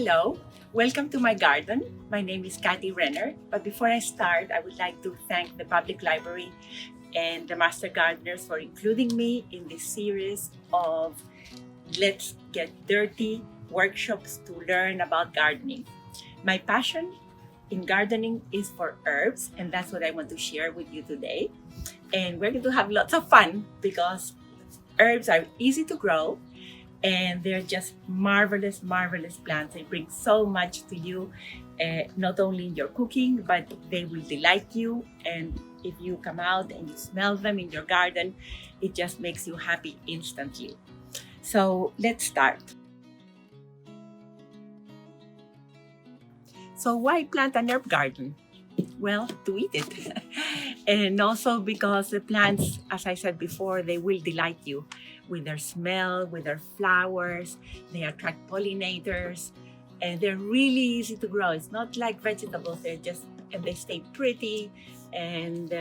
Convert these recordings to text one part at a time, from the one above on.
Hello, welcome to my garden. My name is Katy Renner, but before I start, I would like to thank the Public Library and the Master Gardeners for including me in this series of Let's Get Dirty workshops to learn about gardening. My passion in gardening is for herbs, and that's what I want to share with you today. And we're going to have lots of fun because herbs are easy to grow and they're just marvelous plants. They bring so much to you, not only in your cooking, but they will delight you. And if you come out and you smell them in your garden, it just makes you happy instantly. So let's start. So why plant an herb garden? Well, to eat it. And also because the plants, as I said before, they will delight you with their smell, with their flowers. They attract pollinators, and they're really easy to grow. It's not like vegetables. And they stay pretty, and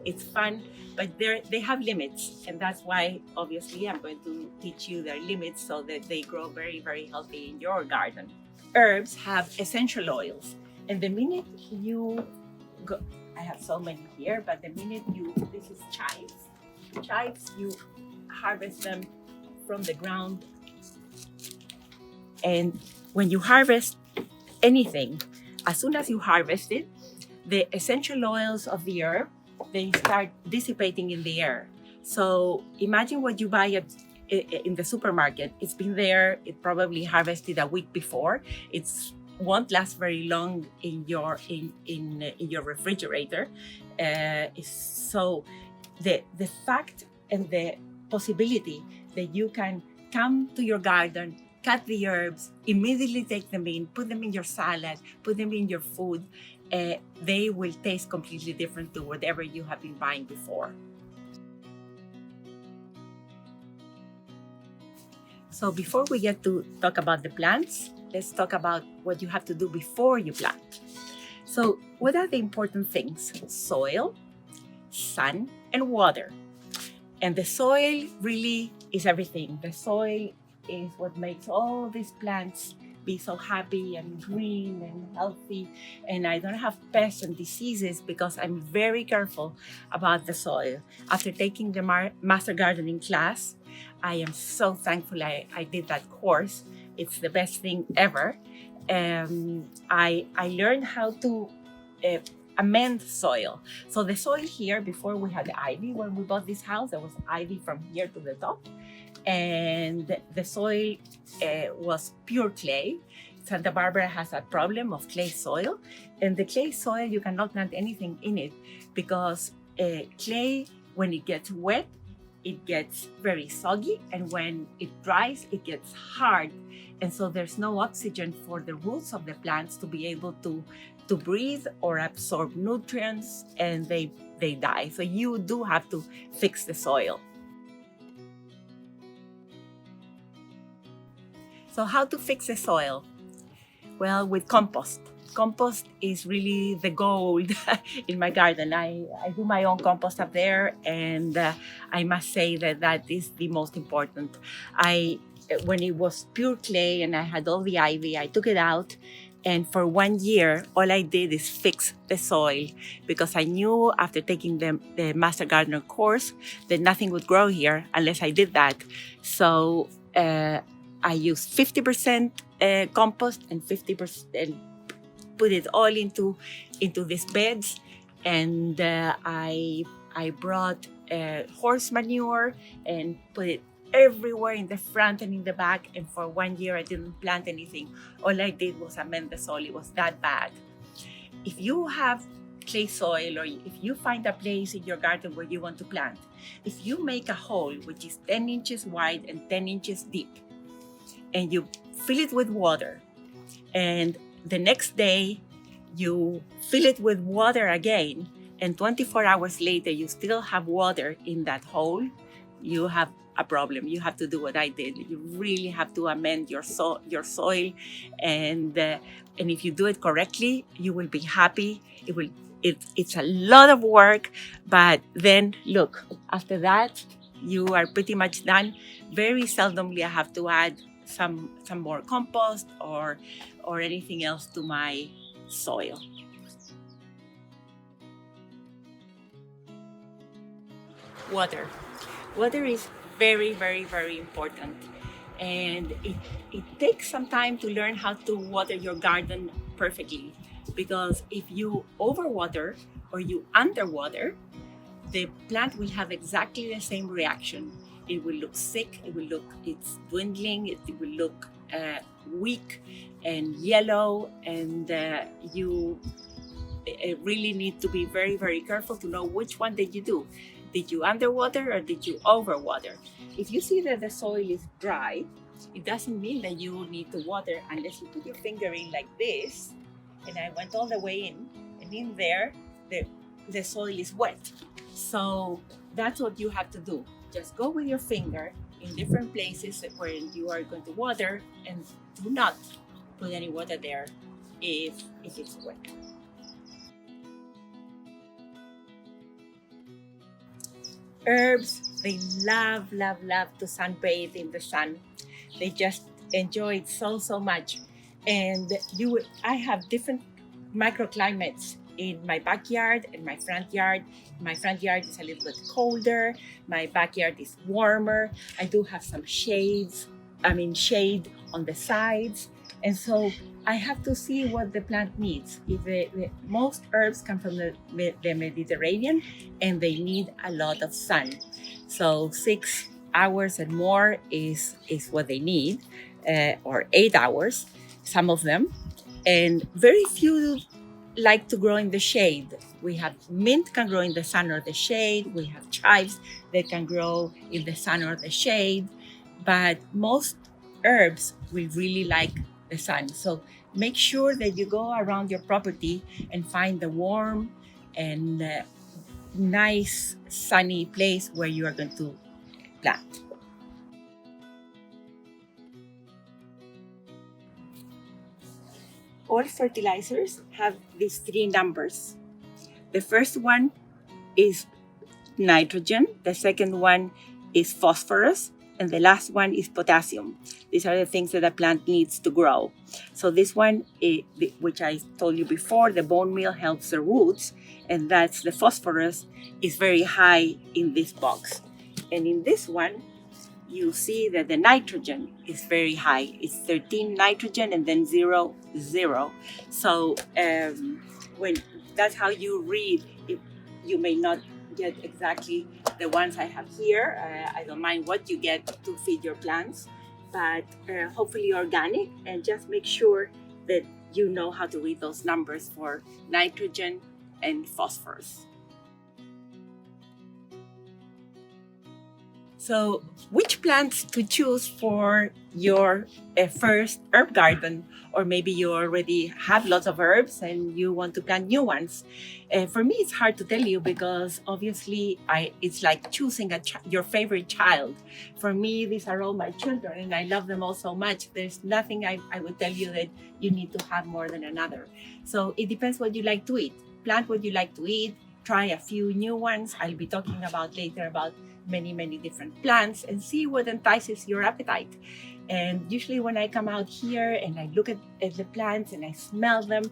it's fun, but they have limits. And that's why, obviously, I'm going to teach you their limits so that they grow very healthy in your garden. Herbs have essential oils. And the minute you go, I have so many here, but the minute this is chives, you harvest them from the ground. And when you harvest anything, as soon as you harvest it, the essential oils of the herb, they start dissipating in the air. So imagine what you buy in the supermarket. It's been there, it probably harvested a week before. It's won't last very long in your refrigerator. So the fact and the possibility that you can come to your garden, cut the herbs, immediately take them in, put them in your salad, put them in your food, they will taste completely different to whatever you have been buying before. So before we get to talk about the plants, let's talk about what you have to do before you plant. So what are the important things? Soil, sun, and water. And the soil really is everything. The soil is what makes all these plants be so happy and green and healthy. And I don't have pests and diseases because I'm very careful about the soil. After taking the Master Gardening class, I am so thankful I did that course. It's the best thing ever. I learned how to amend soil. So the soil here, before we had ivy, when we bought this house, there was ivy from here to the top. And the soil was pure clay. Santa Barbara has a problem of clay soil. And the clay soil, you cannot plant anything in it because clay, when it gets wet, it gets very soggy. And when it dries, it gets hard. And so there's no oxygen for the roots of the plants to be able to breathe or absorb nutrients, and they die. So you do have to fix the soil. So how to fix the soil? Well, with compost. Compost is really the gold in my garden. I do my own compost up there, and I must say that is the most important. When it was pure clay and I had all the ivy, I took it out. And for 1 year, all I did is fix the soil because I knew after taking the Master Gardener course that nothing would grow here unless I did that. So I used 50% compost and 50% put it all into these beds. And I brought horse manure and put it everywhere in the front and in the back. And for 1 year, I didn't plant anything. All I did was amend the soil. It was that bad. If you have clay soil, or if you find a place in your garden where you want to plant, if you make a hole which is 10 inches wide and 10 inches deep, and you fill it with water, and the next day you fill it with water again, and 24 hours later you still have water in that hole, you have a problem. You have to do what I did. You really have to amend your soil, and if you do it correctly, you will be happy. It's a lot of work, but then look, after that, you are pretty much done. Very seldomly I have to add some more compost or anything else to my soil. Water. Water is very, very, very important. And it takes some time to learn how to water your garden perfectly. Because if you overwater or you underwater, the plant will have exactly the same reaction. It will look sick, it's dwindling, it will look weak and yellow, and you really need to be very, very careful to know which one did you do. Did you underwater or did you overwater? If you see that the soil is dry, it doesn't mean that you need to water unless you put your finger in like this. And I went all the way in, and in there, the soil is wet. So that's what you have to do. Just go with your finger in different places where you are going to water, and do not put any water there if it's wet. Herbs, they love, love, love to sunbathe in the sun. They just enjoy it so, so much. And I have different microclimates in my backyard and my front yard. My front yard is a little bit colder. My backyard is warmer. I do have some shade on the sides. And so I have to see what the plant needs. If most herbs come from the Mediterranean, and they need a lot of sun. So 6 hours and more is what they need, or 8 hours, some of them. And very few like to grow in the shade. We have mint can grow in the sun or the shade. We have chives that can grow in the sun or the shade. But most herbs we really like the sun. So make sure that you go around your property and find the warm and nice sunny place where you are going to plant. All fertilizers have these 3 numbers. The first one is nitrogen, the second one is phosphorus, and the last one is potassium. These are the things that a plant needs to grow. So this one, which I told you before, the bone meal helps the roots, and that's the phosphorus, is very high in this box. And in this one, you see that the nitrogen is very high. It's 13 nitrogen and then 0, 0. So when that's how you read, you may not get exactly the ones I have here. I don't mind what you get to feed your plants, but hopefully organic, and just make sure that you know how to read those numbers for nitrogen and phosphorus. So which plants to choose for your first herb garden? Or maybe you already have lots of herbs and you want to plant new ones. For me, it's hard to tell you because obviously it's like choosing your favorite child. For me, these are all my children and I love them all so much. There's nothing I would tell you that you need to have more than another. So it depends what you like to eat. Plant what you like to eat. Try a few new ones. I'll be talking later about many, many different plants, and see what entices your appetite. And usually when I come out here and I look at the plants and I smell them,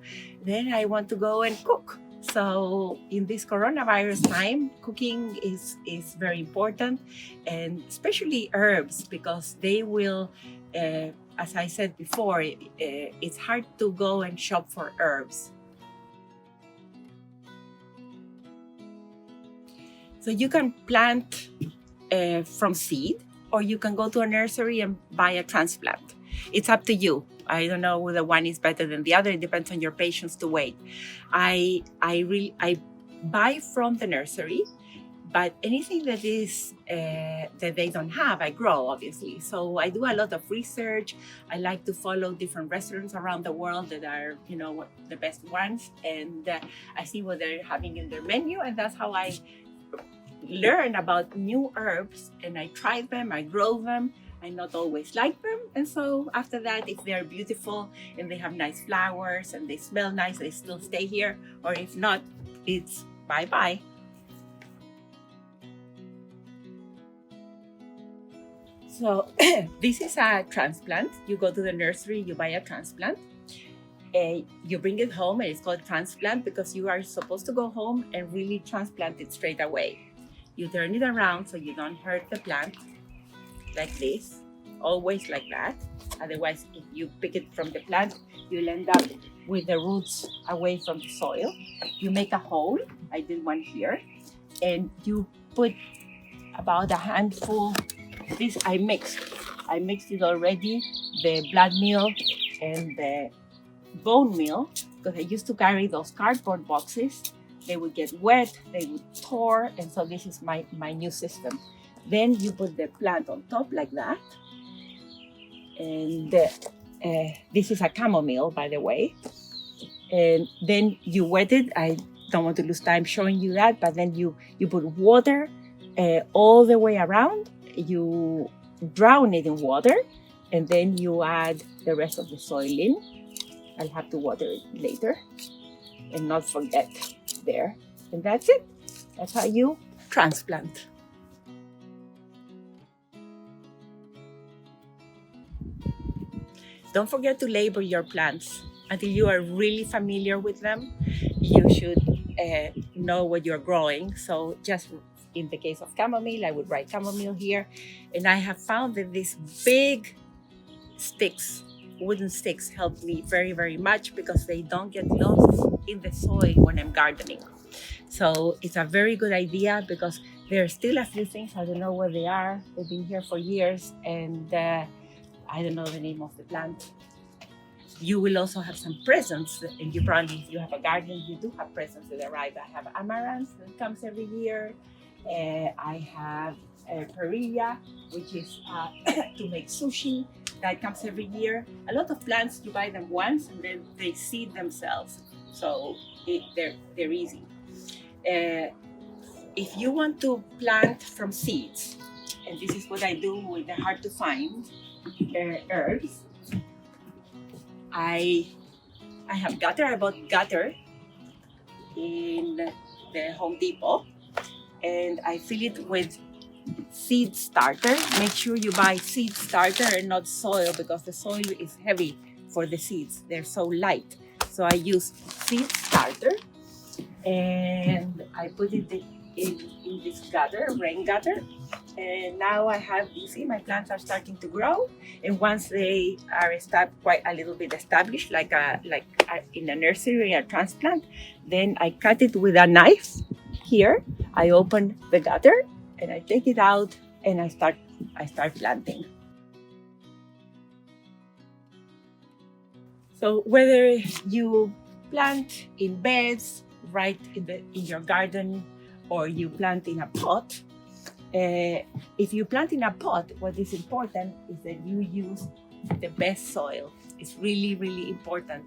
then I want to go and cook. So in this coronavirus time, cooking is very important, and especially herbs, because they will, as I said before, it's hard to go and shop for herbs. So you can plant from seed, or you can go to a nursery and buy a transplant. It's up to you. I don't know whether one is better than the other. It depends on your patience to wait. I buy from the nursery, but anything that is that they don't have, I grow, obviously. So I do a lot of research. I like to follow different restaurants around the world that are, the best ones, and I see what they're having in their menu, and that's how I learn about new herbs, and I try them, I grow them. I not always like them, and so after that, if they're beautiful and they have nice flowers and they smell nice, they still stay here, or if not, it's bye-bye. So this is a transplant. You go to the nursery, you buy a transplant, you bring it home, and it's called transplant because you are supposed to go home and really transplant it straight away. You turn it around so you don't hurt the plant, like this, always like that. Otherwise, if you pick it from the plant, you'll end up with the roots away from the soil. You make a hole, I did one here, and you put about a handful. This I mixed it already, the blood meal and the bone meal, because I used to carry those cardboard boxes. They would get wet, they would tear, and so this is my new system. Then you put the plant on top like that, and this is a chamomile, by the way. And then you wet it. I don't want to lose time showing you that, but then you put water all the way around. You drown it in water, and then you add the rest of the soil in. I'll have to water it later and not forget there. And that's it. That's how you transplant. Don't forget to label your plants. Until you are really familiar with them, you should know what you're growing. So just in the case of chamomile, I would write chamomile here. And I have found that these big sticks, wooden sticks, help me very, very much because they don't get lost in the soil when I'm gardening. So it's a very good idea because there are still a few things, I don't know where they are. They've been here for years, and I don't know the name of the plant. You will also have some presents, and you probably, if you have a garden, you do have presents that arrive. I have amaranth that comes every year. I have perilla, which is to make sushi. That comes every year. A lot of plants, you buy them once and then they seed themselves. So they're easy. If you want to plant from seeds, and this is what I do with the hard to find herbs, I have gutter. I bought gutter in the Home Depot, and I fill it with seed starter. Make sure you buy seed starter and not soil because the soil is heavy for the seeds. They're so light. So I use seed starter, and I put it in this gutter, rain gutter. And now I have, you see, my plants are starting to grow. And once they are quite a little bit established, like in a nursery, a transplant, then I cut it with a knife. Here, I open the gutter and I take it out and I start planting. So whether you plant in beds, right in your garden, or you plant in a pot, if you plant in a pot, what is important is that you use the best soil. It's really, really important.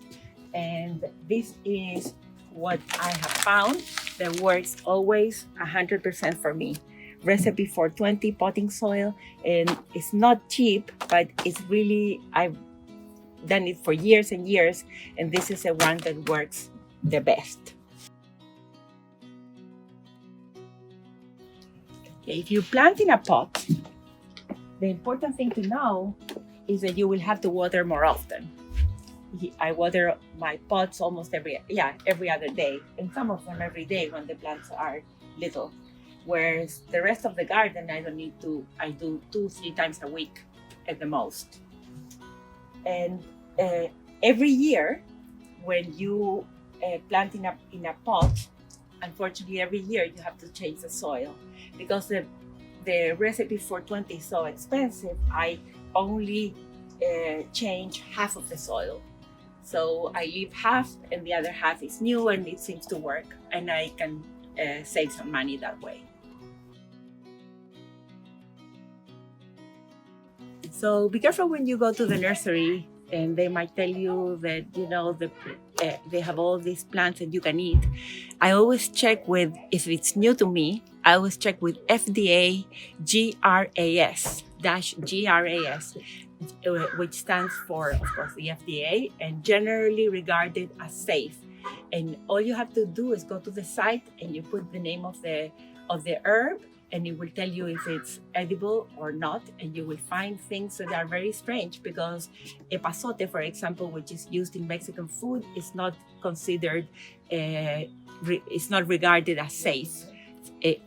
And this is what I have found that works always 100% for me. Recipe for 20 potting soil, and it's not cheap, but it's really, I've done it for years and years, and this is the one that works the best. Okay, if you plant in a pot, the important thing to know is that you will have to water more often. I water my pots almost every other day, and some of them every day when the plants are little. Whereas the rest of the garden, I don't need to. I do 2-3 times a week at the most. And every year, when you plant in a pot, unfortunately, every year you have to change the soil because the recipe for 20 is so expensive. I only change half of the soil. So I leave half and the other half is new, and it seems to work, and I can save some money that way. So be careful when you go to the nursery, and they might tell you that, you know, they have all these plants that you can eat. I always check with, if it's new to me, I always check with FDA GRAS, which stands for, of course, the FDA, and generally regarded as safe. And all you have to do is go to the site and you put the name of the herb and it will tell you if it's edible or not, and you will find things that are very strange because epazote, for example, which is used in Mexican food, is not considered, it's not regarded as safe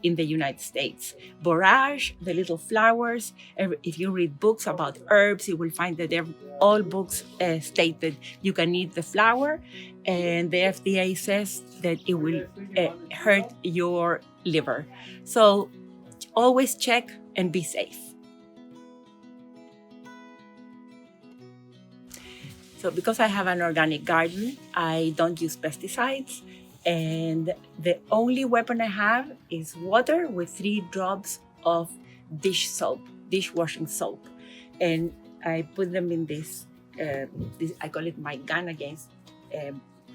in the United States. Borage, the little flowers, if you read books about herbs, you will find that all books state that you can eat the flower, and the FDA says that it will hurt your liver. So always check and be safe. So because I have an organic garden, I don't use pesticides. And the only weapon I have is water with 3 drops of dishwashing soap. And I put them in this I call it my gun against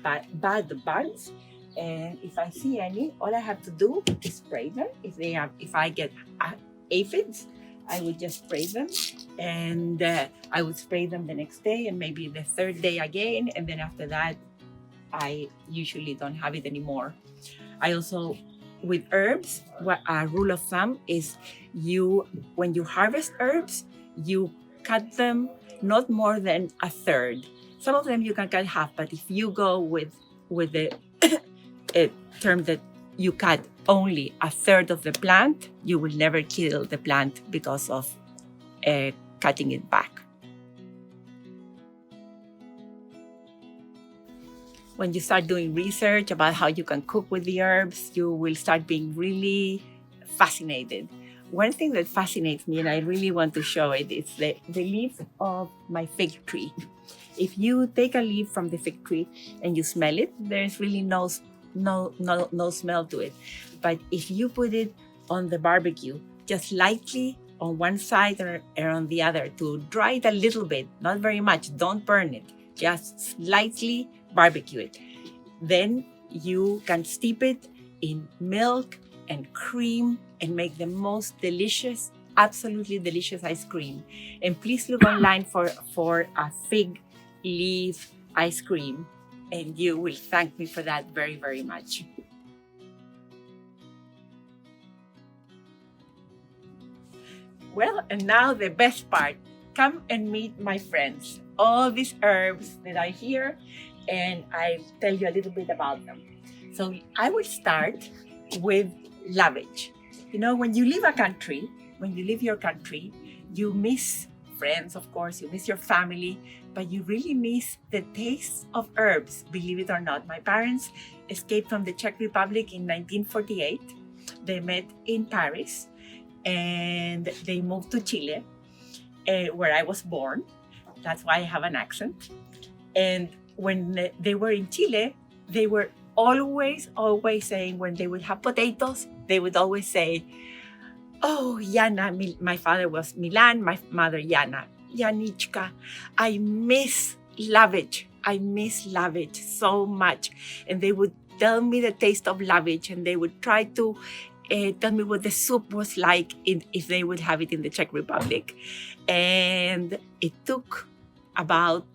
bad bugs. And if I see any, all I have to do is spray them. If I get aphids, I would just spray them, and I would spray them the next day and maybe the third day again. And then after that, I usually don't have it anymore. I also, with herbs, a rule of thumb is when you harvest herbs, you cut them not more than a third. Some of them you can cut half, but if you go with the term that you cut only a third of the plant, you will never kill the plant because of cutting it back. When you start doing research about how you can cook with the herbs, you will start being really fascinated. One thing that fascinates me, and I really want to show it, is the leaves of my fig tree. If you take a leaf from the fig tree and you smell it, there's really no smell to it. But if you put it on the barbecue, just lightly on one side or on the other to dry it a little bit, not very much, don't burn it, just slightly barbecue it. Then you can steep it in milk and cream and make the most delicious, absolutely delicious ice cream. And please look online for a fig leaf ice cream, and you will thank me for that very, very much. Well, and now the best part. Come and meet my friends. All these herbs that are here, and I'll tell you a little bit about them. So I will start with Lovage. You know, when you leave your country, you miss friends, of course, you miss your family, but you really miss the taste of herbs, believe it or not. My parents escaped from the Czech Republic in 1948. They met in Paris, and they moved to Chile, where I was born. That's why I have an accent. And when they were in Chile, they were always saying, when they would have potatoes, they would always say, "Oh, Jana," my father was Milan, my mother Jana, "Janichka, I miss Lovage. I miss Lovage so much." And they would tell me the taste of Lovage, and they would try to tell me what the soup was like if they would have it in the Czech Republic. And it took about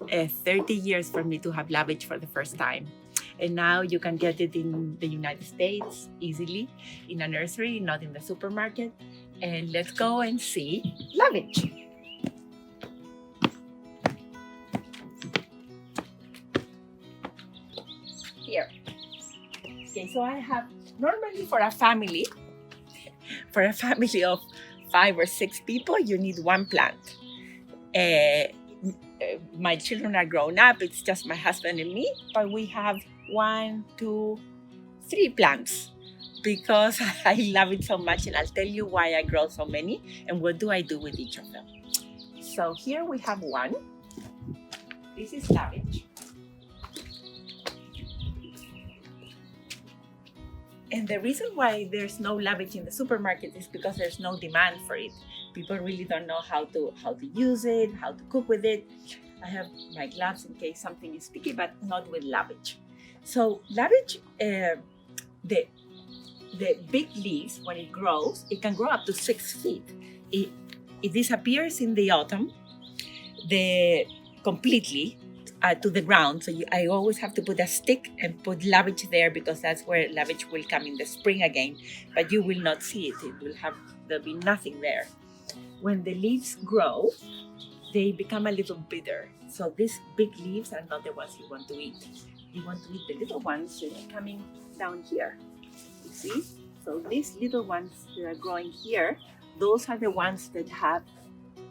30 years for me to have Lovage for the first time. And now you can get it in the United States easily, in a nursery, not in the supermarket. And let's go and see Lovage. Here. Okay, so I have, normally for a family of 5 or 6 people, you need 1 plant. My children are grown up, it's just my husband and me, but we have 1, 2, 3 plants because I love it so much, and I'll tell you why I grow so many and what do I do with each of them. So here we have one. This is Lovage. And the reason why there's no Lovage in the supermarket is because there's no demand for it. People really don't know how to use it, how to cook with it. I have my gloves in case something is sticky, but not with Lovage. So Lovage, the big leaves, when it grows, it can grow up to 6 feet. It disappears in the autumn, completely, to the ground. So I always have to put a stick and put lavage there, because that's where lavage will come in the spring again. But you will not see it. There'll be nothing there. When the leaves grow, they become a little bitter. So these big leaves are not the ones you want to eat. You want to eat the little ones that are coming down here. You see? So these little ones that are growing here, those are the ones that have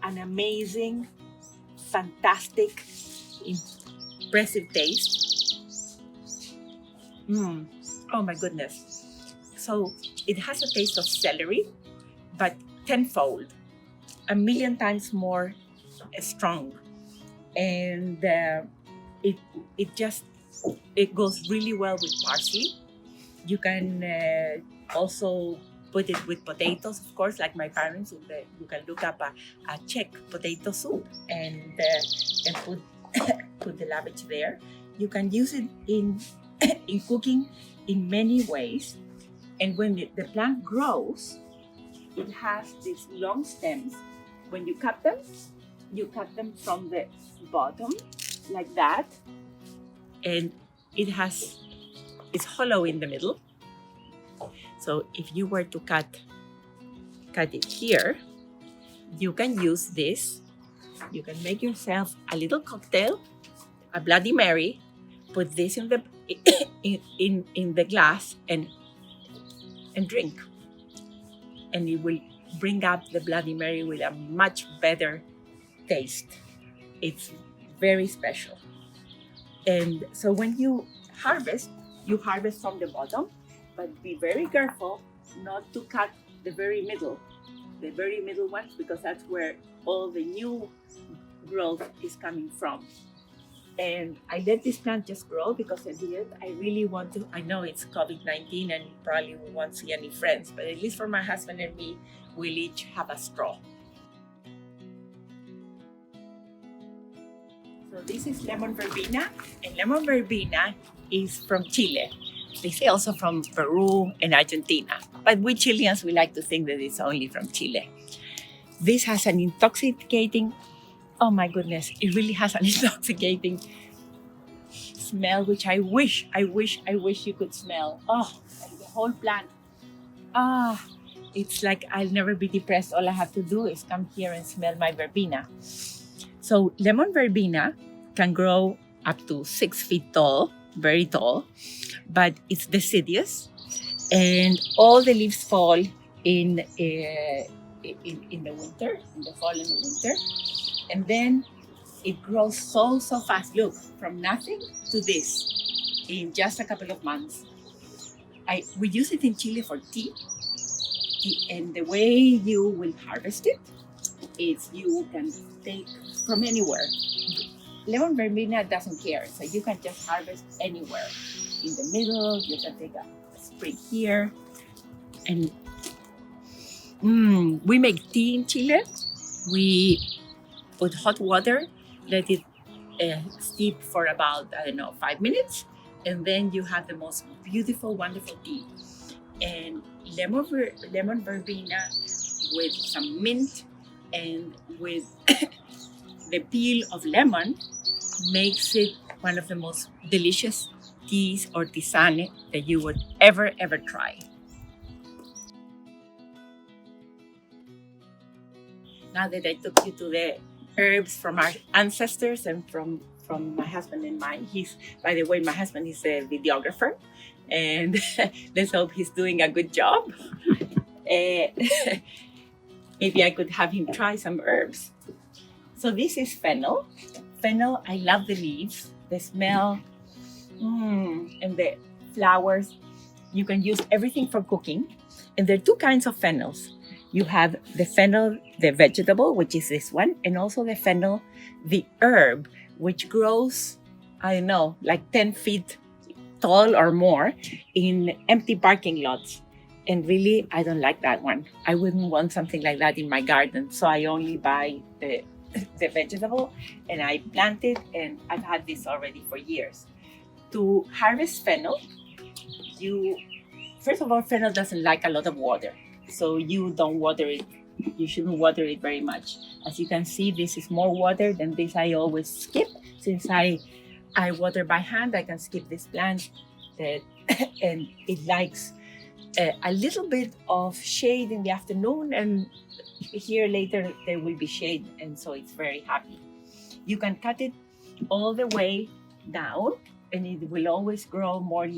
an amazing, fantastic, impressive taste. Oh my goodness. So it has a taste of celery, but tenfold, a million times more strong. And it goes really well with parsley. You can also put it with potatoes, of course, like my parents. You can look up a Czech potato soup and put put the lavage there. You can use it in cooking in many ways. And when the plant grows, it has these long stems. When you cut them from the bottom like that, and it's hollow in the middle. So if you were to cut it here, you can use this. You can make yourself a little cocktail, a Bloody Mary, put this in the in the glass and drink, and it will bring up the Bloody Mary with a much better taste. It's very special. And so when you harvest from the bottom, but be very careful not to cut the very middle ones, because that's where all the new growth is coming from. And I let this plant just grow because at the end I really want to. I know it's COVID-19 and probably we won't see any friends, but at least for my husband and me, we'll each have a straw. So this is lemon verbena, and lemon verbena is from Chile. They say also from Peru and Argentina, but we Chileans, we like to think that it's only from Chile. This has an intoxicating, oh my goodness, it really has an intoxicating smell, which I wish you could smell. Oh, and the whole plant. It's like I'll never be depressed. All I have to do is come here and smell my verbena. So lemon verbena can grow up to 6 feet tall, very tall, but it's deciduous, and all the leaves fall in the winter, in the fall and the winter, and then it grows so fast. Look, from nothing to this in just a couple of months. We use it in Chile for tea, and the way you will harvest it is you can take from anywhere. Lemon verbena doesn't care, so you can just harvest anywhere. In the middle, you can take a sprig here. And we make tea in Chile. We put hot water, let it steep for about, 5 minutes, and then you have the most beautiful, wonderful tea. And lemon verbena with some mint and with the peel of lemon makes it one of the most delicious teas or tisane that you would ever try. Now that I took you to the herbs from our ancestors and from my husband and mine, by the way, my husband is a videographer, and let's hope he's doing a good job. Maybe I could have him try some herbs. So this is fennel. Fennel, I love the leaves, the smell, and the flowers. You can use everything for cooking. And there are two kinds of fennels. You have the fennel, the vegetable, which is this one, and also the fennel, the herb, which grows, like 10 feet tall or more in empty parking lots. And really, I don't like that one. I wouldn't want something like that in my garden. So I only buy the vegetable, and I plant it, and I've had this already for years. To harvest fennel, first of all, fennel doesn't like a lot of water. So you don't water it You shouldn't water it very much. As you can see, this is more water than this. I always skip. Since I water by hand, I can skip this plant that and it likes a little bit of shade in the afternoon, and here later there will be shade, and so it's very happy. You can cut it all the way down and it will always grow more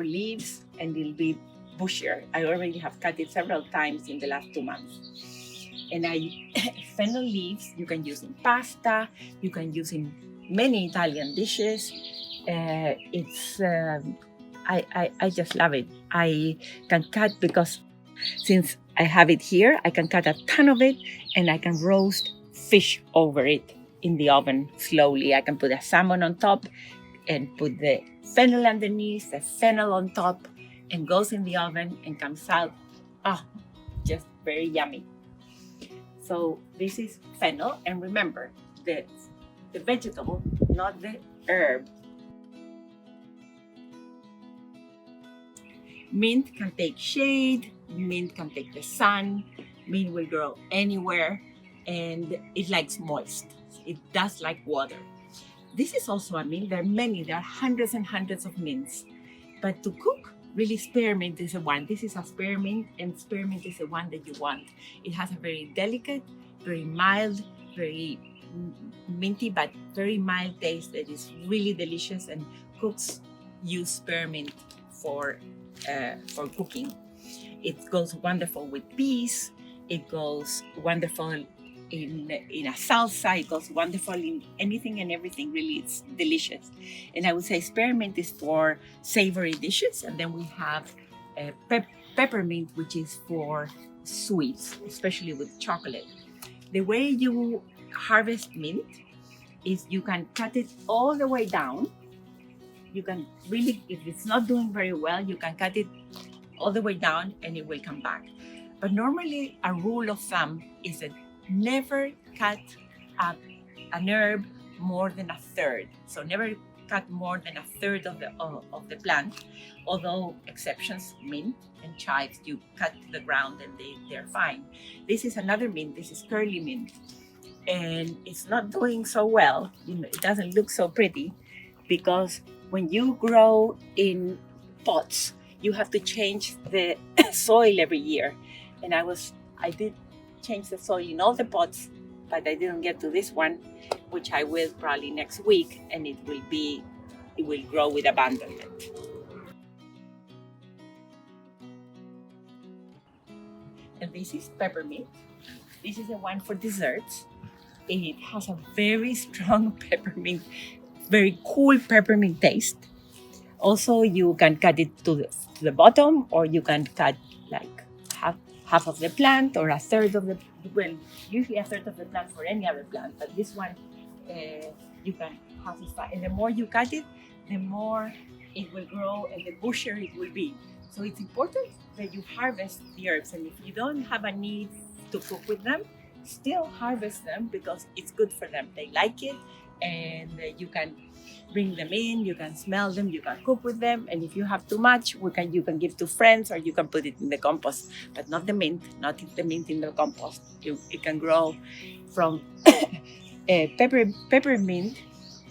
leaves and it'll be bushier. I already have cut it several times in the last 2 months. And fennel leaves you can use in pasta, you can use in many Italian dishes. I just love it. I can cut, because since I have it here, I can cut a ton of it and I can roast fish over it in the oven slowly. I can put a salmon on top and put the fennel underneath, the fennel on top, and goes in the oven and comes out. Just very yummy. So this is fennel, and remember, the vegetable, not the herb. Mint can take shade, mint can take the sun, mint will grow anywhere, and it likes moist. It does like water. This is also a mint. There are hundreds and hundreds of mints. But to cook, really spearmint is the one. This is a spearmint, and spearmint is the one that you want. It has a very delicate, very mild, very minty, but very mild taste that is really delicious, and cooks use spearmint for cooking. It goes wonderful with peas. It goes wonderful in a salsa. It goes wonderful in anything and everything. Really, it's delicious. And I would say spearmint is for savory dishes, and then we have peppermint, which is for sweets, especially with chocolate. The way you harvest mint is you can cut it all the way down. You can really, if it's not doing very well, you can cut it all the way down and it will come back. But normally a rule of thumb is that never cut an herb more than a third. So never cut more than a third of the plant, although exceptions, mint and chives, you cut to the ground and they're fine. This is another mint. This is curly mint, and it's not doing so well. It doesn't look so pretty, because when you grow in pots, you have to change the soil every year. And I did change the soil in all the pots, but I didn't get to this one, which I will probably next week, and it will grow with abandonment. And this is peppermint. This is the one for desserts. It has a very strong peppermint, very cool peppermint taste. Also, you can cut it to the bottom, or you can cut like half of the plant, or a third of the, usually a third of the plant for any other plant, but this one you can half it. And the more you cut it, the more it will grow and the bushier it will be. So it's important that you harvest the herbs, and if you don't have a need to cook with them, still harvest them, because it's good for them. They like it, and you can bring them in, you can smell them, you can cook with them, and if you have too much, you can give to friends, or you can put it in the compost, but not the mint in the compost. It can grow from peppermint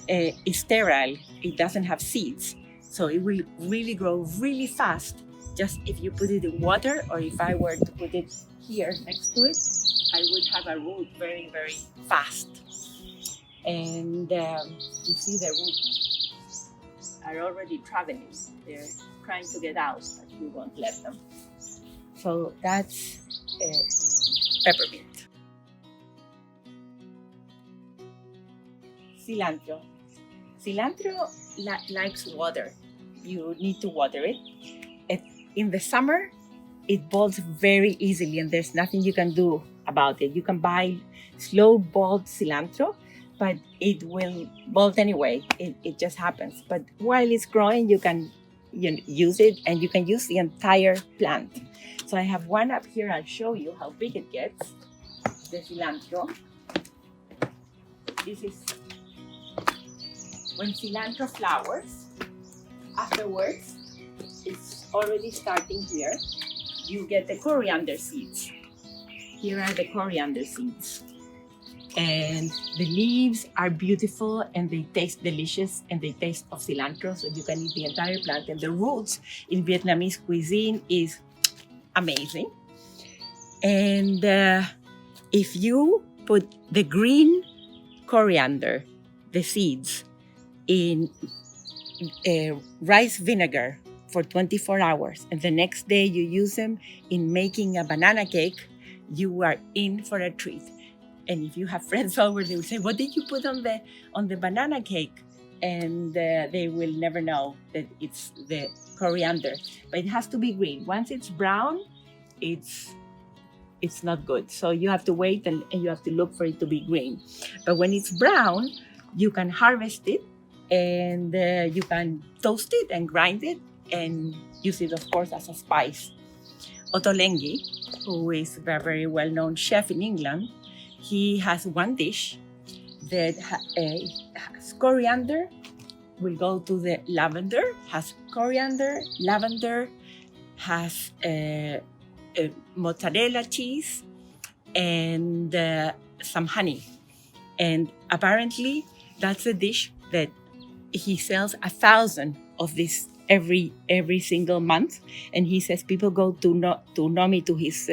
is sterile. It doesn't have seeds, so it will really grow really fast. Just if you put it in water, or if I were to put it here next to it, I would have a root very, very fast. And you see the roots are already traveling. They're trying to get out, but we won't let them. So that's peppermint. Cilantro. Cilantro likes water. You need to water it. In the summer, it bolts very easily, and there's nothing you can do about it. You can buy slow boiled cilantro, but it will bolt anyway. It just happens. But while it's growing, you can use it, and you can use the entire plant. So I have one up here. I'll show you how big it gets. The cilantro. This is when cilantro flowers. Afterwards, it's already starting here. You get the coriander seeds. here are the coriander seeds. And the leaves are beautiful and they taste delicious and they taste of cilantro, so you can eat the entire plant. And the roots in Vietnamese cuisine is amazing. And if you put the green coriander, the seeds, in rice vinegar for 24 hours, and the next day you use them in making a banana cake, you are in for a treat. And if you have friends over, they will say, "What did you put on the banana cake?" And they will never know that it's the coriander. But it has to be green. Once it's brown, it's not good. So you have to wait and you have to look for it to be green. But when it's brown, you can harvest it and you can toast it and grind it and use it, of course, as a spice. Ottolenghi, who is a very well-known chef in England, he has one dish that has coriander, will go to the lavender, has coriander, lavender, has mozzarella cheese, and some honey. And apparently, that's a dish that he sells 1,000 of this every single month, and he says people go to his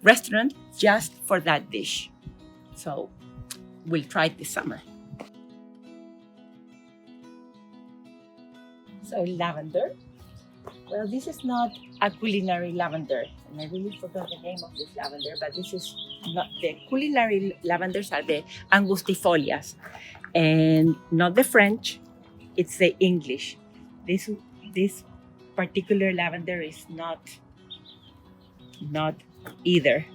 restaurant just for that dish. So we'll try it this summer. So lavender. Well, this is not a culinary lavender, and I really forgot the name of this lavender, but this is not the culinary lavenders are the angustifolias, and not the French. It's the English. This particular lavender is not either,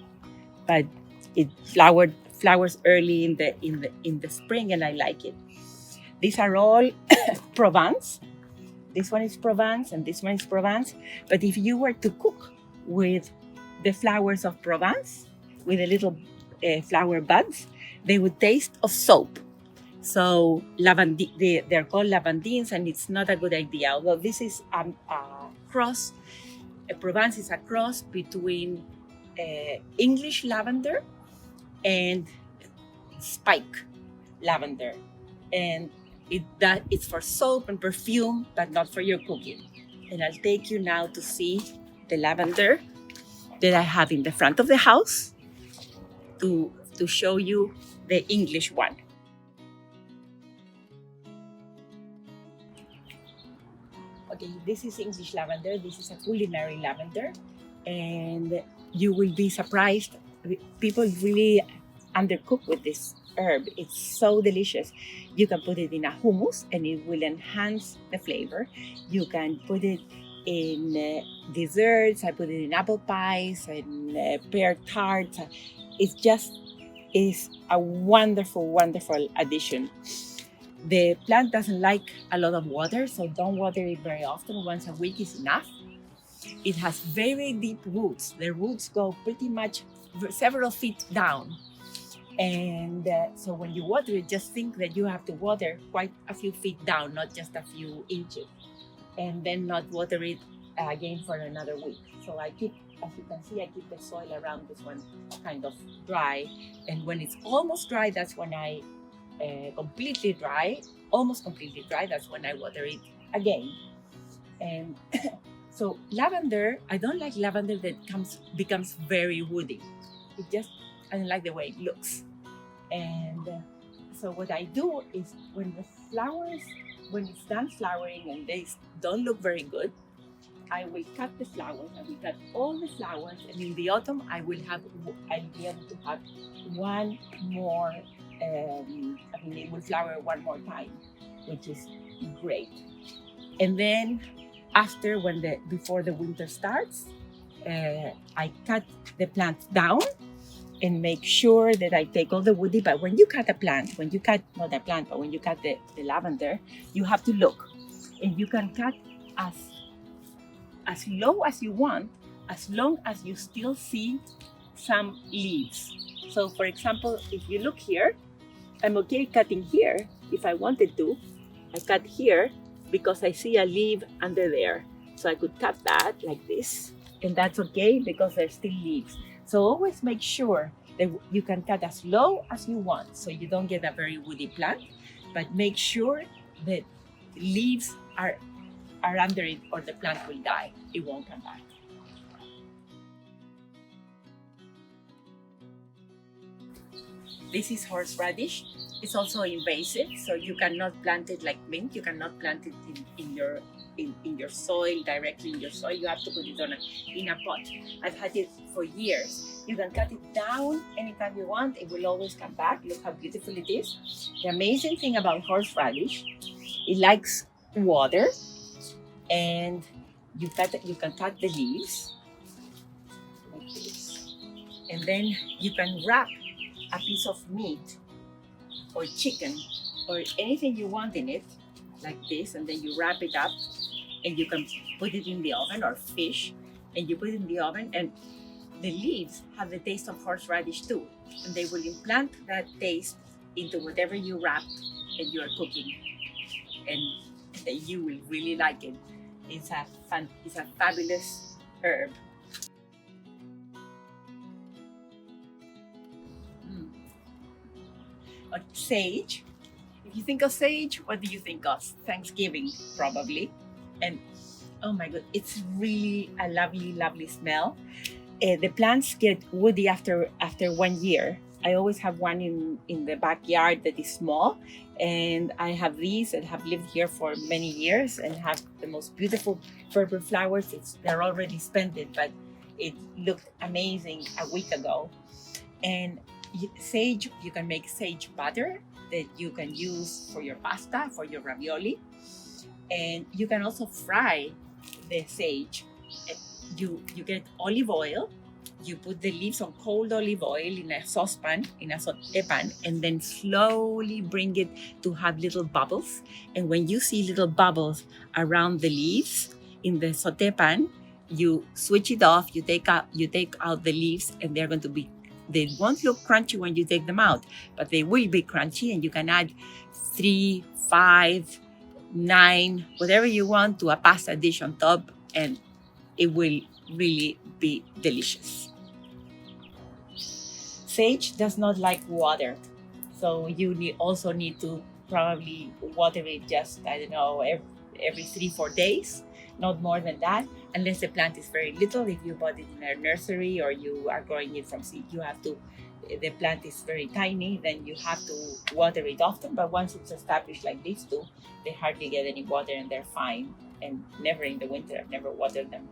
but it flowers early in the spring, and I like it. These are all Provence. This one is Provence, and this one is Provence. But if you were to cook with the flowers of Provence, with the little flower buds, they would taste of soap. So they're called lavandines, and it's not a good idea. Although this is a cross, Provence is a cross between English lavender and spike lavender, and it's for soap and perfume, but not for your cooking. And I'll take you now to see the lavender that I have in the front of the house to show you the English one. Okay, this is English lavender. This is a culinary lavender, and you will be surprised. People really undercook with this herb. It's so delicious. You can put it in a hummus and it will enhance the flavor. You can put it in desserts. I put it in apple pies and pear tarts. It just is a wonderful, wonderful addition. The plant doesn't like a lot of water, so don't water it very often. Once a week is enough. It has very deep roots. The roots go pretty much several feet down. And so when you water it, just think that you have to water quite a few feet down, not just a few inches. And then not water it again for another week. So I keep, as you can see, I keep the soil around this one kind of dry. And when it's almost dry, that's when I completely dry, almost completely dry, that's when I water it again. And so lavender, I don't like lavender that becomes very woody. I don't like the way it looks. And so what I do is when it's done flowering and they don't look very good, I will cut the flowers. I will cut all the flowers, and in the autumn I'll be able to have one more. It will flower one more time, which is great. And then before the winter starts, I cut the plant down and make sure that I take all the woody. But when you cut when you cut the lavender, you have to look, and you can cut as low as you want, as long as you still see some leaves. So for example, if you look here, I'm okay cutting here. If I wanted to, I cut here because I see a leaf under there. So I could cut that like this, and that's okay because there's still leaves. So always make sure that you can cut as low as you want so you don't get a very woody plant, but make sure that leaves are under it or the plant will die. It won't come back. This is horseradish. It's also invasive, so you cannot plant it like mint. You cannot plant it in your soil, directly in your soil. You have to put it in a pot. I've had it for years. You can cut it down anytime you want. It will always come back. Look how beautiful it is. The amazing thing about horseradish, it likes water, and you can cut the leaves like this, and then you can wrap a piece of meat or chicken or anything you want in it like this, and then you wrap it up and you can put it in the oven, or fish, and you put it in the oven, and the leaves have the taste of horseradish too, and they will implant that taste into whatever you wrap and you are cooking, and you will really like it. It's a fabulous herb. Sage. If you think of sage, what do you think of? Thanksgiving, probably. And oh my god, it's really a lovely, lovely smell. The plants get woody after 1 year. I always have one in the backyard that is small, and I have these that have lived here for many years and have the most beautiful purple flowers. They're already scented, but it looked amazing a week ago. And sage, you can make sage butter that you can use for your pasta, for your ravioli, and you can also fry the sage. You get olive oil. You put the leaves on cold olive oil in a saucepan, in a sauté pan, and then slowly bring it to have little bubbles. And when you see little bubbles around the leaves in the sauté pan, you switch it off. You take out the leaves, and they won't look crunchy when you take them out, but they will be crunchy, and you can add 3, 5, 9, whatever you want to a pasta dish on top, and it will really be delicious. Sage does not like water, so you also need to probably water it just, I don't know, every 3-4 days, not more than that, unless the plant is very little. If you bought it in a nursery or you are growing it from seed, the plant is very tiny, then you have to water it often. But once it's established like these two, they hardly get any water and they're fine. And never in the winter, I've never watered them,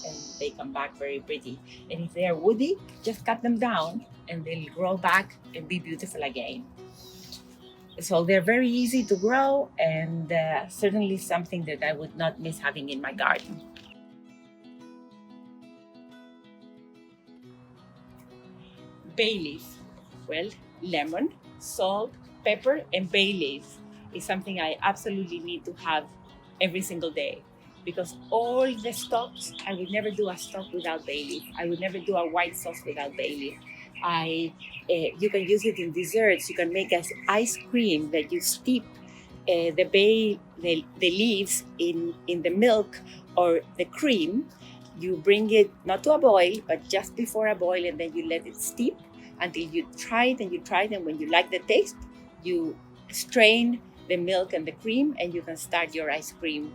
and they come back very pretty. And if they are woody, just cut them down and they'll grow back and be beautiful again. So they're very easy to grow, and certainly something that I would not miss having in my garden. Bay leaf. Well, lemon, salt, pepper, and bay leaf is something I absolutely need to have every single day, because all the stocks, I would never do a stock without bay leaf. I would never do a white sauce without bay leaf. You can use it in desserts. You can make ice cream that you steep the leaves in the milk or the cream. You bring it not to a boil, but just before a boil, and then you let it steep until you try it, and when you like the taste, you strain the milk and the cream, and you can start your ice cream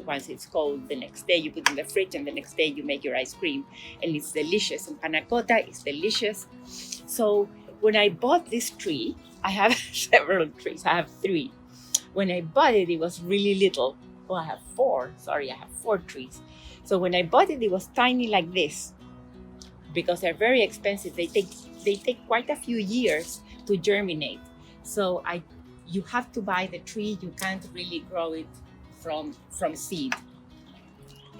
once it's cold. The next day you put it in the fridge, and the next day you make your ice cream, and it's delicious. And panna cotta is delicious. So when I bought this tree, I have several trees. I have 3. When I bought it, it was really little. Oh, I have 4. Sorry, I have 4 trees. So when I bought it, it was tiny like this, because they're very expensive. They take quite a few years to germinate. So you have to buy the tree. You can't really grow it from seed.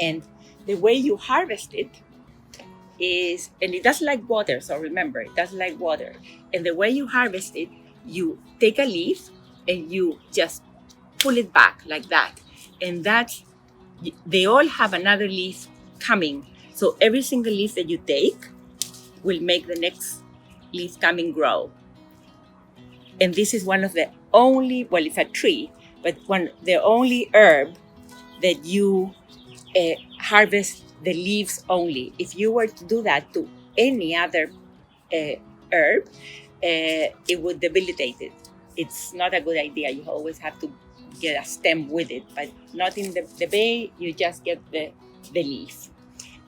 And the way you harvest it is, and it doesn't like water, so remember, it doesn't like water. And the way you harvest it, you take a leaf and you just pull it back like that. And they all have another leaf coming. So every single leaf that you take will make the next leaf coming grow. And this is one of the only, well, it's a tree, but the only herb that you harvest the leaves only. If you were to do that to any other herb, it would debilitate it. It's not a good idea. You always have to get a stem with it, but not in the bay. You just get the leaf.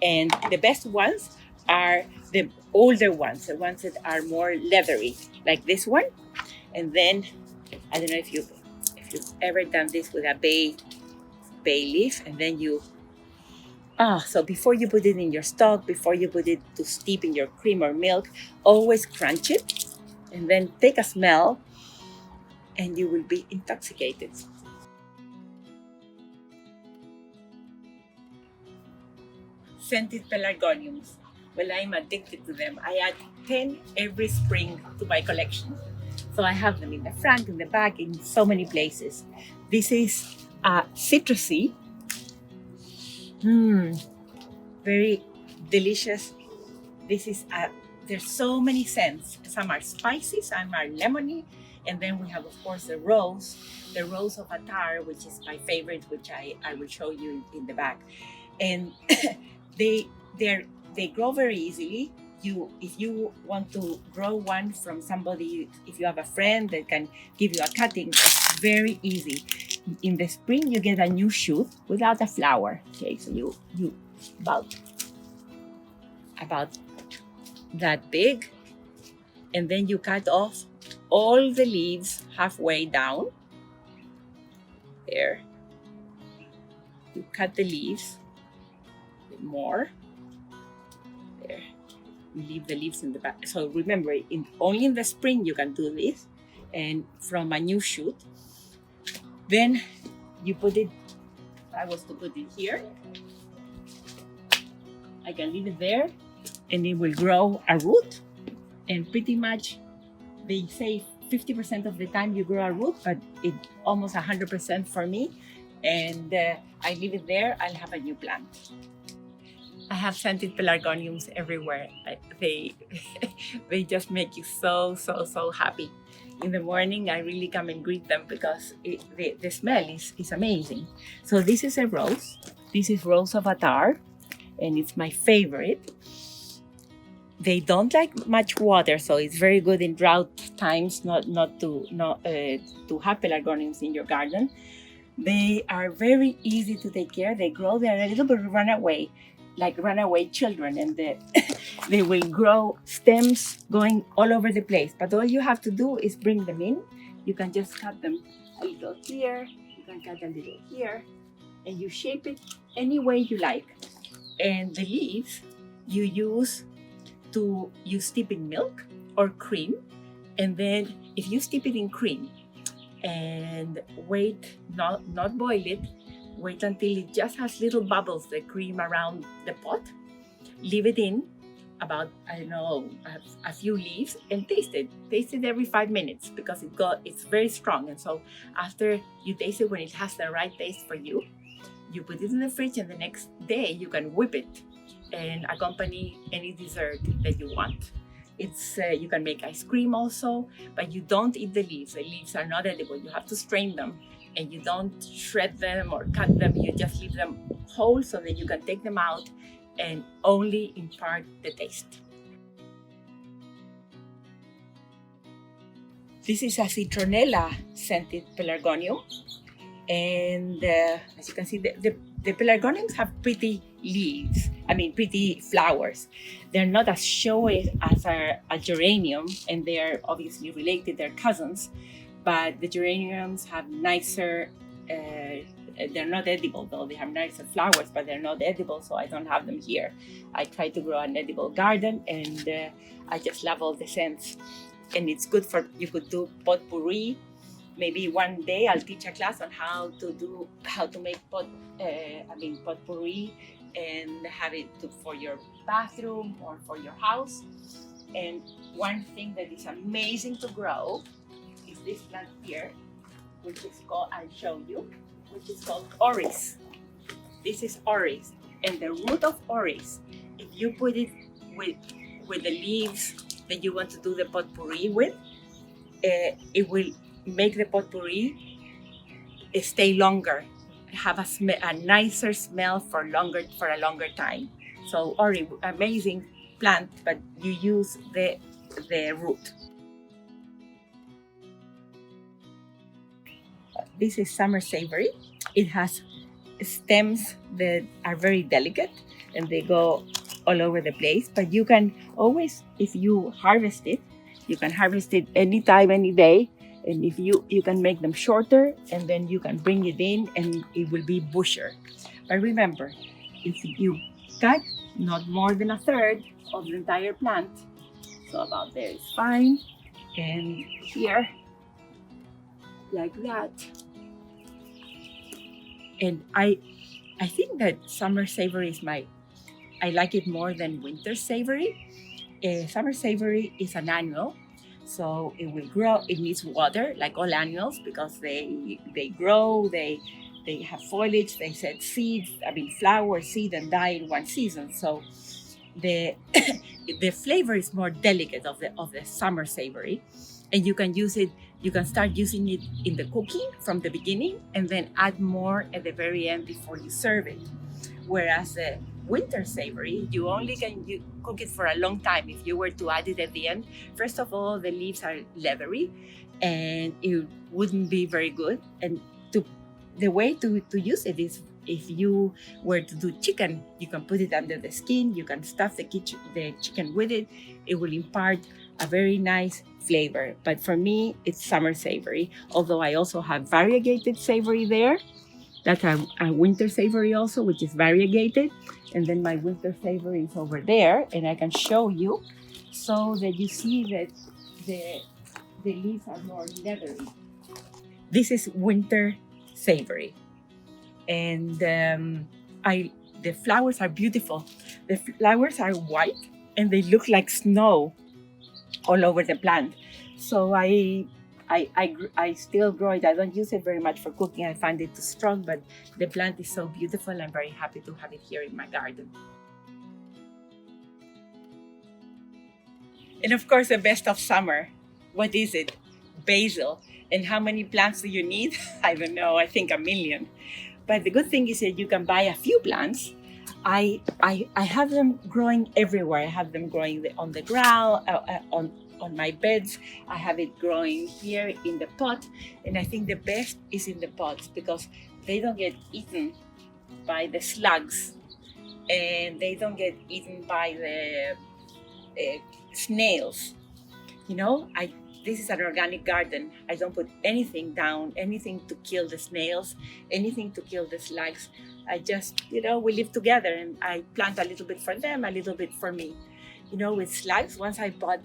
And the best ones are the older ones, the ones that are more leathery, like this one. And then I don't know if you've ever done this with a bay leaf, and then so before you put it in your stock, before you put it to steep in your cream or milk, always crunch it and then take a smell, and you will be intoxicated. Scented pelargoniums. Well, I'm addicted to them. I add 10 every spring to my collection. So I have them in the front, in the back, in so many places. This is citrusy. Very delicious. This is there's so many scents. Some are spicy, some are lemony, and then we have, of course, the rose of attar, which is my favorite, which I will show you in the back. And they grow very easily. If you want to grow one from somebody, if you have a friend that can give you a cutting, it's very easy. In the spring, you get a new shoot without a flower. Okay, so you about that big, and then you cut off all the leaves halfway down. There, you cut the leaves a bit more. There, you leave the leaves in the back. So remember, only in the spring you can do this, and from a new shoot. Then you put it. If I was to put it here, I can leave it there, and it will grow a root. And pretty much, they say 50% of the time you grow a root, but it almost 100% for me. And I leave it there. I'll have a new plant. I have scented pelargoniums everywhere. They just make you so happy. In the morning, I really come and greet them because the smell is amazing. So this is a rose. This is Rose of Attar, and it's my favorite. They don't like much water, so it's very good in drought times not to have pelargoniums in your garden. They are very easy to take care. They grow. They're a little bit runaway, like runaway children, and they will grow stems going all over the place. But all you have to do is bring them in. You can just cut them a little here. You can cut a little here, and you shape it any way you like. And the leaves you steep in milk or cream, and then if you steep it in cream and wait, not boil it, wait until it just has little bubbles, the cream around the pot, leave it in about, I don't know, a few leaves, and taste it every 5 minutes, because it's very strong. And so after you taste it, when it has the right taste for you, you put it in the fridge, and the next day you can whip it and accompany any dessert that you want. You can make ice cream also, but you don't eat the leaves. The leaves are not edible. You have to strain them, and you don't shred them or cut them. You just leave them whole so that you can take them out and only impart the taste. This is a citronella scented pelargonium, and as you can see, the pelargoniums have pretty leaves. Pretty flowers. They're not as showy as a geranium, and they are obviously related. They're cousins, but the geraniums have nicer. They're not edible though. They have nicer flowers, but they're not edible, so I don't have them here. I tried to grow an edible garden, and I just love all the scents. And it's good you could do potpourri. Maybe one day I'll teach a class on how to make potpourri and have it for your bathroom or for your house. And one thing that is amazing to grow is this plant here, which is called, I'll show you, which is called orris. This is orris, and the root of orris, if you put it with the leaves that you want to do the potpourri with, it will make the potpourri stay longer. have a nicer smell for a longer time. So Ori, amazing plant, but you use the root. This is summer savory. It has stems that are very delicate and they go all over the place. But you can always, if you harvest it, you can harvest it anytime, any day. And if you can make them shorter, and then you can bring it in and it will be bushier. But remember, if you cut not more than a third of the entire plant, so about there is fine. And here, like that. And I think that summer savory is I like it more than winter savory. Summer savory is an annual, so it will grow. It needs water like all annuals because they grow, they have foliage, they set seeds, flower, seed, and die in one season. So the the flavor is more delicate of the summer savory, and you can use it. You can start using it in the cooking from the beginning and then add more at the very end before you serve it. Whereas the winter savory, you cook it for a long time. If you were to add it at the end, first of all, the leaves are leathery and it wouldn't be very good. And the way to use it is, if you were to do chicken, you can put it under the skin, you can stuff the chicken with it. It will impart a very nice flavor. But for me, it's summer savory, although I also have variegated savory there. That's a winter savory also, which is variegated. And then my winter savory is over there, and I can show you so that you see that the leaves are more leathery. This is winter savory. And the flowers are beautiful. The flowers are white and they look like snow all over the plant. So I still grow it. I don't use it very much for cooking. I find it too strong, but the plant is so beautiful. I'm very happy to have it here in my garden. And of course, the best of summer. What is it? Basil. And how many plants do you need? I don't know. I think 1 million. But the good thing is that you can buy a few plants. I have them growing everywhere. I have them growing on the ground, on my beds. I have it growing here in the pot. And I think the best is in the pots because they don't get eaten by the slugs and they don't get eaten by the snails. You know, this is an organic garden. I don't put anything down, anything to kill the snails, anything to kill the slugs. I just, we live together and I plant a little bit for them, a little bit for me. With slugs, once I bought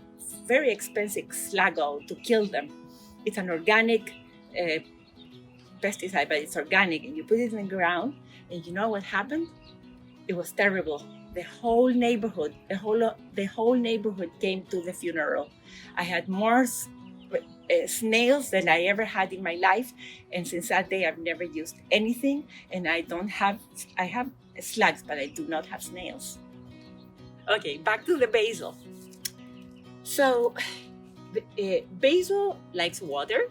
very expensive Sluggo to kill them. It's an organic pesticide, but it's organic, and you put it in the ground, and you know what happened? It was terrible. The whole neighborhood came to the funeral. I had more snails than I ever had in my life, and since that day I've never used anything. And I have slugs, but I do not have snails. Okay, back to the basil. So basil likes water,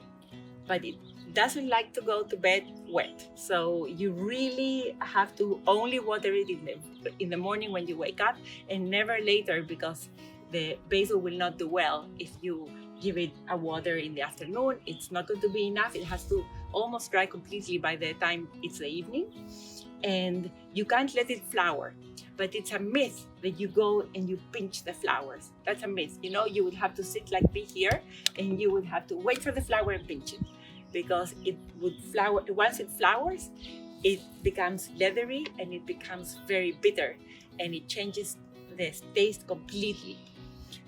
but it doesn't like to go to bed wet. So you really have to only water it in the morning when you wake up, and never later, because the basil will not do well if you give it a water in the afternoon. It's not going to be enough. It has to almost dry completely by the time it's the evening, and you can't let it flower. But it's a myth that you go and you pinch the flowers. That's a myth. You would have to sit like me here, and you would have to wait for the flower and pinch it, because it would flower. Once it flowers, it becomes leathery and it becomes very bitter, and it changes the taste completely.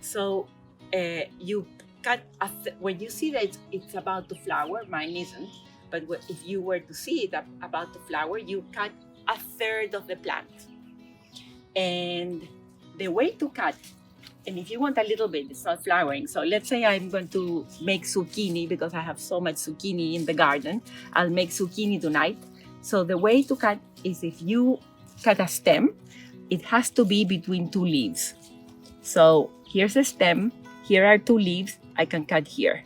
So you cut when you see that it's about to flower. Mine isn't, but if you were to see it about to flower, you cut 1/3 of the plant. And the way to cut, and if you want a little bit, it's not flowering. So let's say I'm going to make zucchini, because I have so much zucchini in the garden. I'll make zucchini tonight. So the way to cut is, if you cut a stem, it has to be between 2 leaves. So here's a stem, here are 2 leaves. I can cut here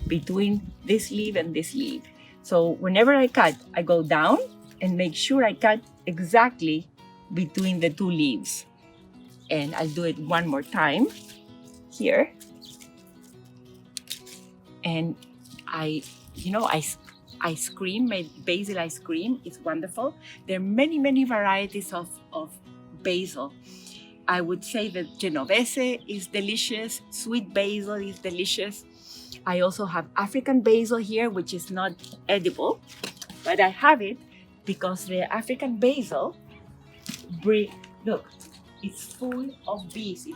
between this leaf and this leaf. So whenever I cut, I go down and make sure I cut exactly between the two leaves. And I'll do it one more time here. And ice cream, made basil ice cream is wonderful. There are many, many varieties of basil. I would say that Genovese is delicious, sweet basil is delicious. I also have African basil here, which is not edible, but I have it because the African basil, look, it's full of bees.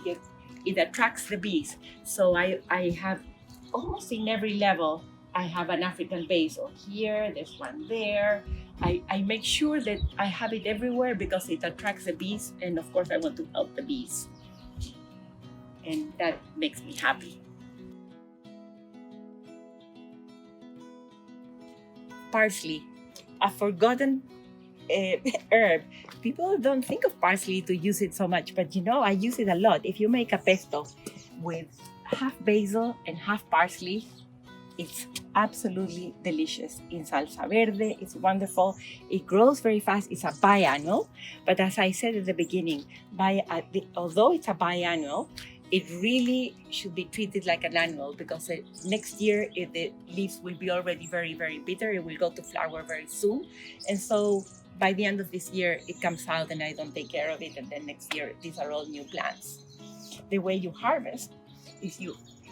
It attracts the bees. So I have almost in every level, I have an African basil. Here, there's one there. I make sure that I have it everywhere because it attracts the bees, and of course I want to help the bees. And that makes me happy. Parsley, a forgotten herb. People don't think of parsley to use it so much, but I use it a lot. If you make a pesto with half basil and half parsley, it's absolutely delicious. In salsa verde, it's wonderful. It grows very fast. It's a biannual, but as I said at the beginning, although it's a biannual, it really should be treated like an annual because next year the leaves will be already very, very bitter. It will go to flower very soon. And so by the end of this year, it comes out and I don't take care of it. And then next year, these are all new plants. The way you harvest is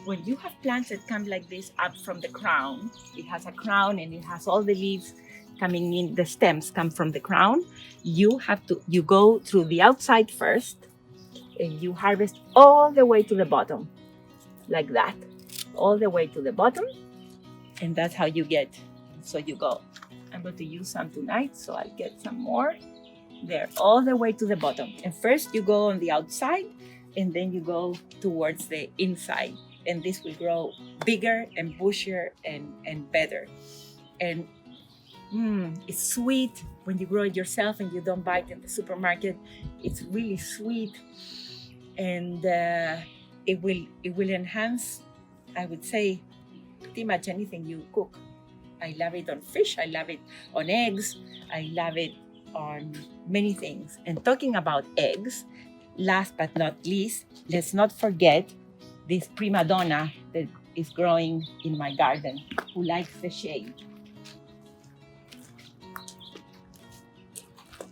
when you have plants that come like this up from the crown, it has a crown and it has all the leaves coming in, the stems come from the crown. You go through the outside first and you harvest all the way to the bottom, like that, all the way to the bottom. And that's how you get, so you go. I'm going to use some tonight, so I'll get some more there, all the way to the bottom. And first you go on the outside and then you go towards the inside. And this will grow bigger and bushier and better. And it's sweet when you grow it yourself and you don't buy it in the supermarket. It's really sweet, and it will enhance, I would say, pretty much anything you cook. I love it on fish. I love it on eggs. I love it on many things. And talking about eggs, last but not least, let's not forget this prima donna that is growing in my garden, who likes the shade.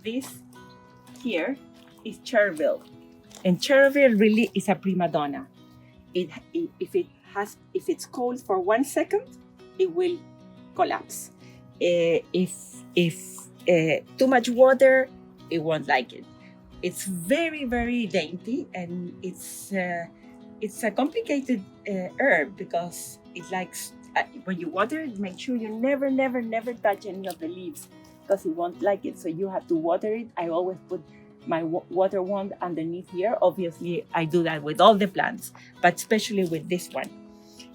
This here is chervil, and chervil really is a prima donna. If it's cold for 1 second, it will collapse. If too much water, it won't like it. It's very, very dainty, and it's a complicated herb because it likes, when you water it, make sure you never touch any of the leaves because it won't like it. So you have to water it. I always put my water wand underneath here. Obviously, I do that with all the plants, but especially with this one.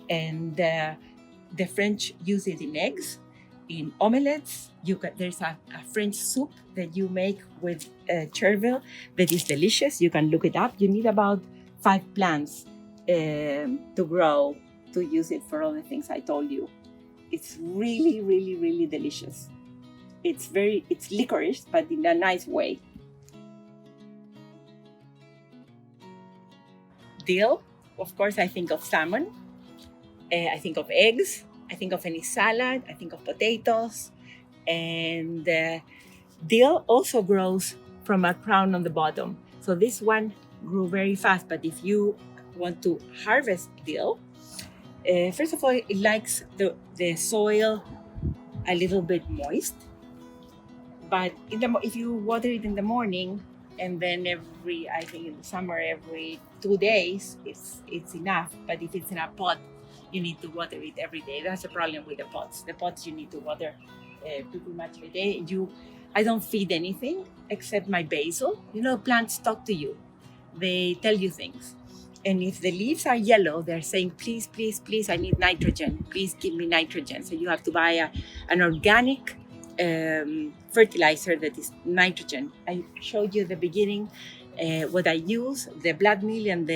And the French use it in eggs, in omelettes. There's a French soup that you make with chervil that is delicious. You can look it up. You need about 5 plants to grow to use it for all the things I told you. It's really, really, really delicious. It's licorice, but in a nice way. Dill, of course, I think of salmon. I think of eggs. I think of any salad. I think of potatoes. And dill also grows from a crown on the bottom. So this one grew very fast. But if you want to harvest dill, first of all, it likes the soil a little bit moist. But if you water it in the morning, and then I think in the summer, every 2 days, it's enough. But if it's in a pot, you need to water it every day. That's the problem with the pots. The pots you need to water pretty much every day. I don't feed anything except my basil. Plants talk to you. They tell you things. And if the leaves are yellow, they're saying, please, please, please, I need nitrogen. Please give me nitrogen. So you have to buy an organic fertilizer that is nitrogen. I showed you at the beginning what I use, the blood meal and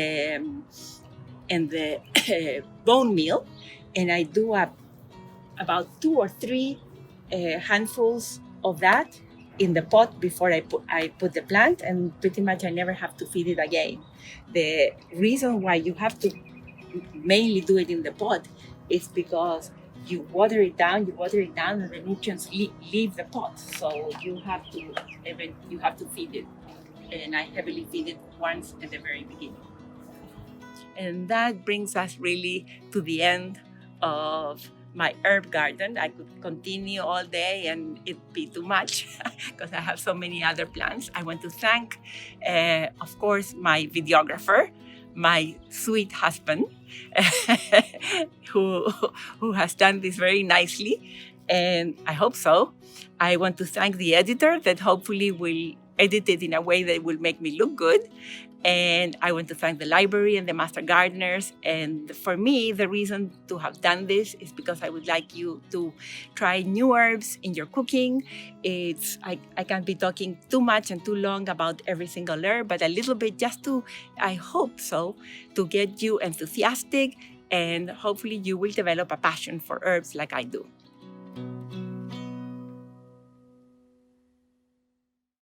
the bone meal, and I do about 2 or 3 handfuls of that in the pot before I put the plant, and pretty much I never have to feed it again. The reason why you have to mainly do it in the pot is because you water it down, and the nutrients leave the pot. So you have to feed it, and I heavily feed it once at the very beginning. And that brings us really to the end of my herb garden. I could continue all day and it'd be too much because I have so many other plants. I want to thank, of course, my videographer, my sweet husband, who has done this very nicely, and I hope so. I want to thank the editor that hopefully will edit it in a way that will make me look good. And I want to thank the library and the master gardeners. And for me, the reason to have done this is because I would like you to try new herbs in your cooking. I can't be talking too much and too long about every single herb, but a little bit just to, I hope so, to get you enthusiastic, and hopefully you will develop a passion for herbs like I do.